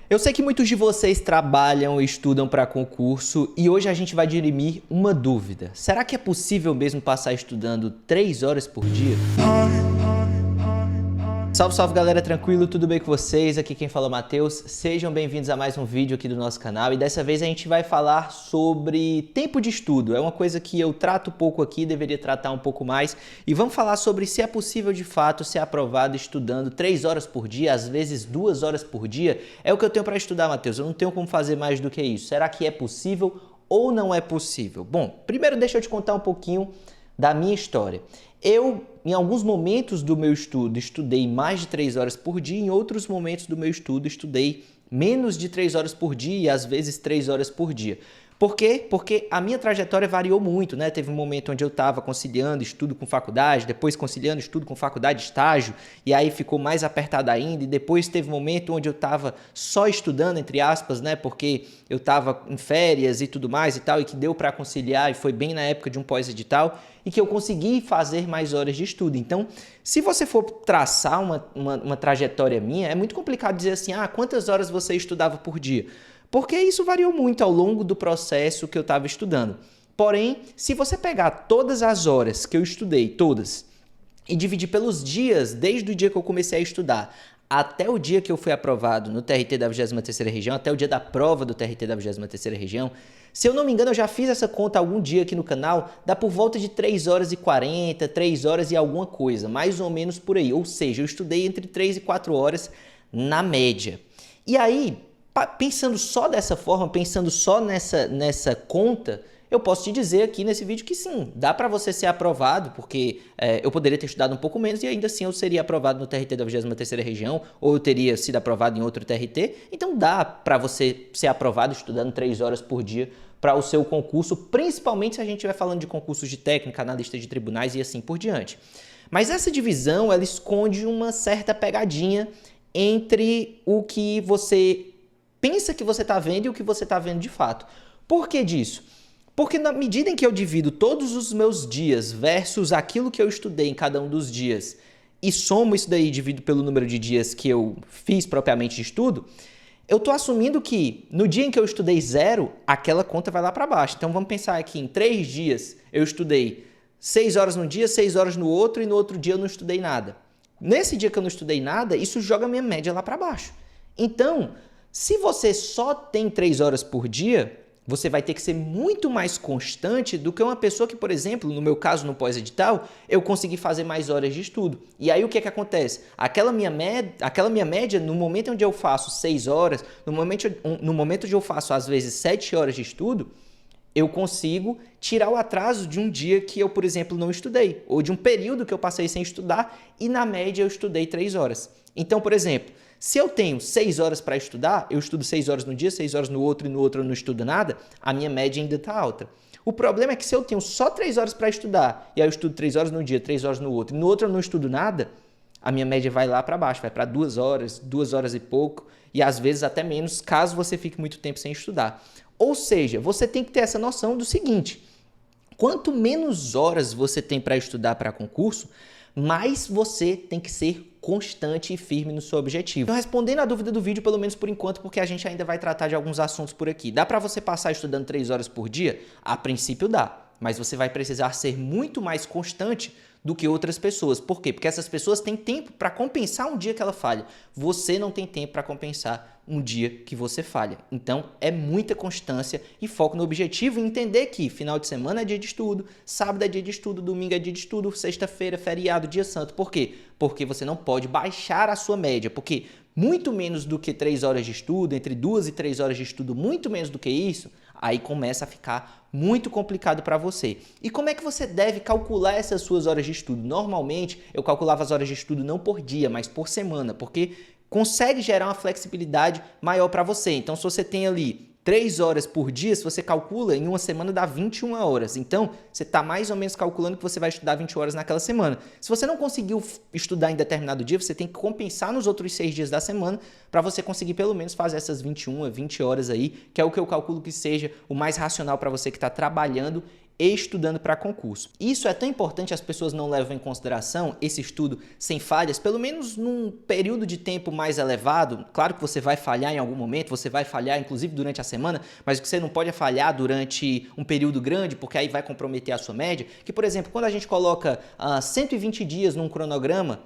Eu sei que muitos de vocês trabalham e estudam para concurso e hoje a gente vai dirimir uma dúvida. Será que é possível mesmo passar estudando 3 horas por dia? Salve, salve galera, tranquilo? Tudo bem com vocês? Aqui quem fala é o Matheus. Sejam bem-vindos a mais um vídeo aqui do nosso canal e dessa vez a gente vai falar sobre tempo de estudo. É uma coisa que eu trato pouco aqui, deveria tratar um pouco mais e vamos falar sobre se é possível de fato ser aprovado estudando 3 horas por dia, às vezes 2 horas por dia. É o que eu tenho para estudar, Matheus, eu não tenho como fazer mais do que isso. Será que é possível ou não é possível? Bom, primeiro deixa eu te contar um pouquinho da minha história. Eu, em alguns momentos do meu estudo, estudei mais de 3 horas por dia, em outros momentos do meu estudo, estudei menos de 3 horas por dia e às vezes 3 horas por dia. Por quê? Porque a minha trajetória variou muito, né? Teve um momento onde eu estava conciliando estudo com faculdade, depois conciliando estudo com faculdade e estágio, e aí ficou mais apertado ainda, e depois teve um momento onde eu estava só estudando, entre aspas, né? Porque eu estava em férias e tudo mais e tal, e que deu para conciliar, e foi bem na época de um pós-edital, e que eu consegui fazer mais horas de estudo. Então, se você for traçar uma trajetória minha, é muito complicado dizer assim, quantas horas você estudava por dia? Porque isso variou muito ao longo do processo que eu estava estudando. Porém, se você pegar todas as horas que eu estudei, todas, e dividir pelos dias, desde o dia que eu comecei a estudar até o dia que eu fui aprovado no TRT da 23ª Região, até o dia da prova do TRT da 23ª Região, se eu não me engano, eu já fiz essa conta algum dia aqui no canal, dá por volta de 3 horas e 40, 3 horas e alguma coisa, mais ou menos por aí. Ou seja, eu estudei entre 3 e 4 horas na média. E aí, pensando só dessa forma, pensando só nessa conta, eu posso te dizer aqui nesse vídeo que sim, dá para você ser aprovado, porque eu poderia ter estudado um pouco menos e ainda assim eu seria aprovado no TRT da 23ª Região, ou eu teria sido aprovado em outro TRT, então dá para você ser aprovado estudando 3 horas por dia para o seu concurso, principalmente se a gente estiver falando de concursos de técnica, analista de tribunais e assim por diante. Mas essa divisão, ela esconde uma certa pegadinha entre o que você pensa que você está vendo e o que você está vendo de fato. Por que disso? Porque na medida em que eu divido todos os meus dias versus aquilo que eu estudei em cada um dos dias e somo isso daí e divido pelo número de dias que eu fiz propriamente de estudo, eu estou assumindo que no dia em que eu estudei 0, aquela conta vai lá para baixo. Então vamos pensar aqui, em 3 dias eu estudei 6 horas num dia, 6 horas no outro e no outro dia eu não estudei nada. Nesse dia que eu não estudei nada, isso joga a minha média lá para baixo. Então, se você só tem 3 horas por dia, você vai ter que ser muito mais constante do que uma pessoa que, por exemplo, no meu caso, no pós-edital, eu consegui fazer mais horas de estudo. E aí o que acontece? Aquela minha média, no momento onde eu faço 6 horas, no momento onde eu faço às vezes 7 horas de estudo, eu consigo tirar o atraso de um dia que eu, por exemplo, não estudei, ou de um período que eu passei sem estudar e na média eu estudei 3 horas. Então, por exemplo, se eu tenho 6 horas para estudar, eu estudo 6 horas no dia, 6 horas no outro e no outro eu não estudo nada, a minha média ainda está alta. O problema é que se eu tenho só 3 horas para estudar, e aí eu estudo 3 horas no dia, 3 horas no outro, e no outro eu não estudo nada, a minha média vai lá para baixo, vai para 2 horas, 2 horas e pouco, e às vezes até menos, caso você fique muito tempo sem estudar. Ou seja, você tem que ter essa noção do seguinte, quanto menos horas você tem para estudar para concurso, mais você tem que ser constante e firme no seu objetivo. Então, respondendo a dúvida do vídeo, pelo menos por enquanto, porque a gente ainda vai tratar de alguns assuntos por aqui. Dá para você passar estudando 3 horas por dia? A princípio dá, mas você vai precisar ser muito mais constante do que outras pessoas. Por quê? Porque essas pessoas têm tempo para compensar um dia que ela falha. Você não tem tempo para compensar um dia que você falha. Então, é muita constância e foco no objetivo e entender que final de semana é dia de estudo, sábado é dia de estudo, domingo é dia de estudo, sexta-feira, feriado, dia santo. Por quê? Porque você não pode baixar a sua média, porque muito menos do que 3 horas de estudo, entre 2 e 3 horas de estudo, muito menos do que isso, aí começa a ficar muito complicado para você. E como é que você deve calcular essas suas horas de estudo? Normalmente, eu calculava as horas de estudo não por dia, mas por semana, porque consegue gerar uma flexibilidade maior para você. Então, se você tem ali 3 horas por dia, se você calcula, em uma semana dá 21 horas. Então, você está mais ou menos calculando que você vai estudar 20 horas naquela semana. Se você não conseguiu estudar em determinado dia, você tem que compensar nos outros 6 dias da semana para você conseguir pelo menos fazer essas 21, 20 horas aí, que é o que eu calculo que seja o mais racional para você que está trabalhando estudando para concurso. Isso é tão importante, as pessoas não levam em consideração esse estudo sem falhas, pelo menos num período de tempo mais elevado. Claro que você vai falhar em algum momento, você vai falhar inclusive durante a semana, mas o que você não pode é falhar durante um período grande, porque aí vai comprometer a sua média. Que, por exemplo, quando a gente coloca 120 dias num cronograma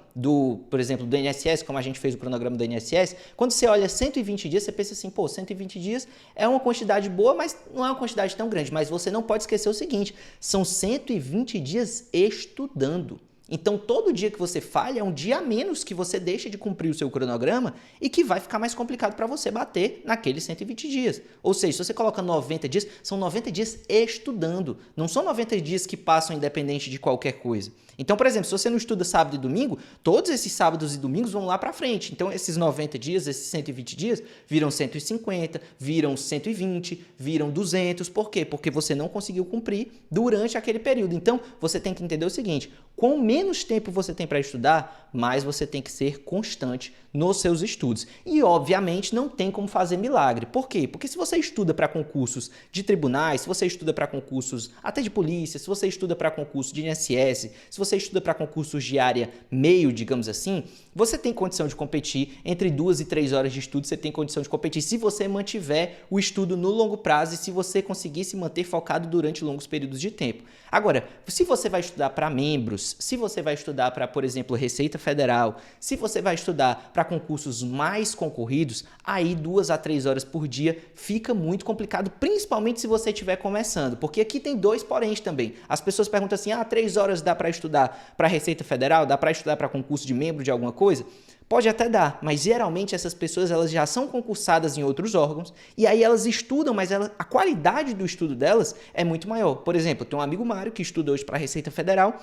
por exemplo, do INSS, como a gente fez o cronograma do INSS, quando você olha 120 dias, você pensa assim, pô, 120 dias é uma quantidade boa, mas não é uma quantidade tão grande. Mas você não pode esquecer o seguinte, são 120 dias estudando. Então, todo dia que você falha é um dia a menos que você deixa de cumprir o seu cronograma e que vai ficar mais complicado para você bater naqueles 120 dias. Ou seja, se você coloca 90 dias, são 90 dias estudando. Não são 90 dias que passam independente de qualquer coisa. Então, por exemplo, se você não estuda sábado e domingo, todos esses sábados e domingos vão lá para frente. Então, esses 90 dias, esses 120 dias, viram 150, viram 120, viram 200. Por quê? Porque você não conseguiu cumprir durante aquele período. Então, você tem que entender o seguinte, quanto menos tempo você tem para estudar, mais você tem que ser constante nos seus estudos. E, obviamente, não tem como fazer milagre. Por quê? Porque se você estuda para concursos de tribunais, se você estuda para concursos até de polícia, se você estuda para concursos de INSS, se você estuda para concursos de área meio, digamos assim, você tem condição de competir entre 2 e 3 horas de estudo, você tem condição de competir se você mantiver o estudo no longo prazo e se você conseguir se manter focado durante longos períodos de tempo. Agora, se você vai estudar para membros, se você vai estudar para, por exemplo, Receita Federal, se você vai estudar para concursos mais concorridos, aí 2 a 3 horas por dia fica muito complicado, principalmente se você estiver começando, porque aqui tem 2 poréns também. As pessoas perguntam assim, 3 horas dá para estudar para Receita Federal, dá para estudar para concurso de membro de alguma coisa? Pode até dar, mas geralmente essas pessoas elas já são concursadas em outros órgãos e aí elas estudam, mas a qualidade do estudo delas é muito maior. Por exemplo, eu tenho um amigo Mário que estuda hoje para a Receita Federal,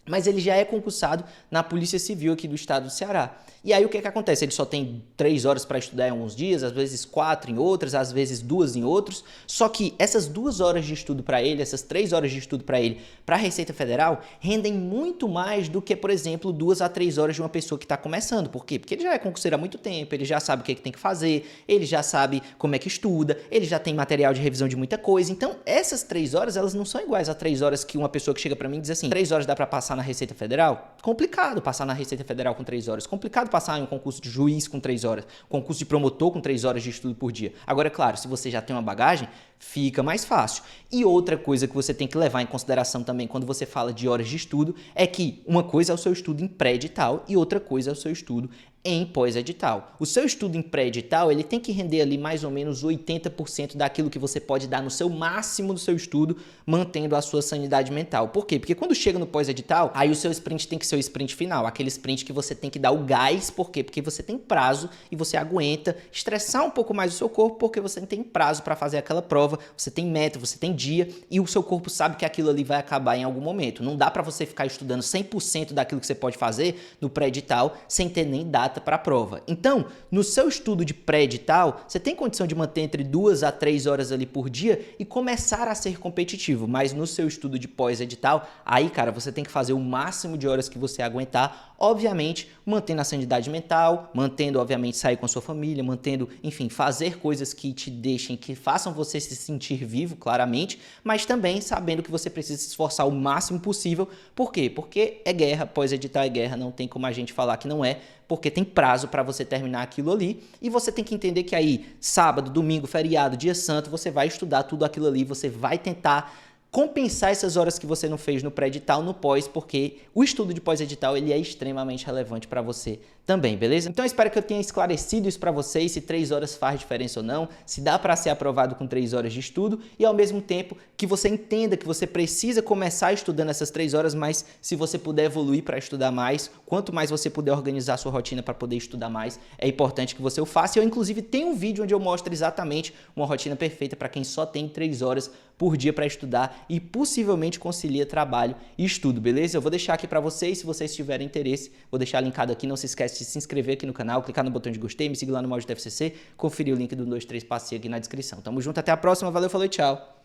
mas ele já é concursado na Polícia Civil aqui do estado do Ceará. E aí o que acontece? Ele só tem 3 horas para estudar em alguns dias, às vezes 4 em outros, às vezes 2 em outros. Só que essas 2 horas de estudo para ele, essas 3 horas de estudo para ele, para a Receita Federal, rendem muito mais do que, por exemplo, 2 a 3 horas de uma pessoa que está começando. Por quê? Porque ele já é concurseiro há muito tempo, ele já sabe o que tem que fazer, ele já sabe como é que estuda, ele já tem material de revisão de muita coisa. Então, essas 3 horas, elas não são iguais a 3 horas que uma pessoa que chega para mim e diz assim, 3 horas dá para passar na Receita Federal? Complicado passar na Receita Federal com 3 horas. Complicado passar em um concurso de juiz com 3 horas. Concurso de promotor com 3 horas de estudo por dia. Agora, é claro, se você já tem uma bagagem, fica mais fácil. E outra coisa que você tem que levar em consideração também quando você fala de horas de estudo é que uma coisa é o seu estudo em pré-edital e outra coisa é o seu estudo em pós-edital. O seu estudo em pré-edital, ele tem que render ali mais ou menos 80% daquilo que você pode dar no seu máximo do seu estudo, mantendo a sua sanidade mental. Por quê? Porque quando chega no pós-edital, aí o seu sprint tem que ser o sprint final, aquele sprint que você tem que dar o gás. Por quê? Porque você tem prazo e você aguenta estressar um pouco mais o seu corpo, porque você tem prazo para fazer aquela prova, você tem meta, você tem dia e o seu corpo sabe que aquilo ali vai acabar em algum momento. Não dá para você ficar estudando 100% daquilo que você pode fazer no pré-edital sem ter nem data para a prova. Então, no seu estudo de pré-edital, você tem condição de manter entre 2 a 3 horas ali por dia e começar a ser competitivo, mas no seu estudo de pós-edital, aí, cara, você tem que fazer o máximo de horas que você aguentar, obviamente, mantendo a sanidade mental, mantendo, obviamente, sair com a sua família, mantendo, enfim, fazer coisas que te deixem, que façam você se sentir vivo, claramente, mas também sabendo que você precisa se esforçar o máximo possível. Por quê? Porque é guerra, pós-edital é guerra, não tem como a gente falar que não é, porque tem prazo para você terminar aquilo ali e você tem que entender que aí, sábado, domingo, feriado, dia santo, você vai estudar tudo aquilo ali, você vai tentar compensar essas horas que você não fez no pré-edital, no pós, porque o estudo de pós-edital ele é extremamente relevante para você também, beleza? Então eu espero que eu tenha esclarecido isso para vocês, se 3 horas faz diferença ou não, se dá para ser aprovado com 3 horas de estudo e ao mesmo tempo que você entenda que você precisa começar estudando essas 3 horas, mas se você puder evoluir para estudar mais, quanto mais você puder organizar a sua rotina para poder estudar mais, é importante que você o faça. Eu inclusive tenho um vídeo onde eu mostro exatamente uma rotina perfeita para quem só tem 3 horas por dia para estudar e possivelmente concilia trabalho e estudo, beleza? Eu vou deixar aqui para vocês, se vocês tiverem interesse, vou deixar linkado aqui, não se esquece de se inscrever aqui no canal, clicar no botão de gostei, me seguir lá no Mod TFCC, conferir o link do 123 Passeio aqui na descrição. Tamo junto, até a próxima, valeu, falou e tchau,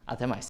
até mais.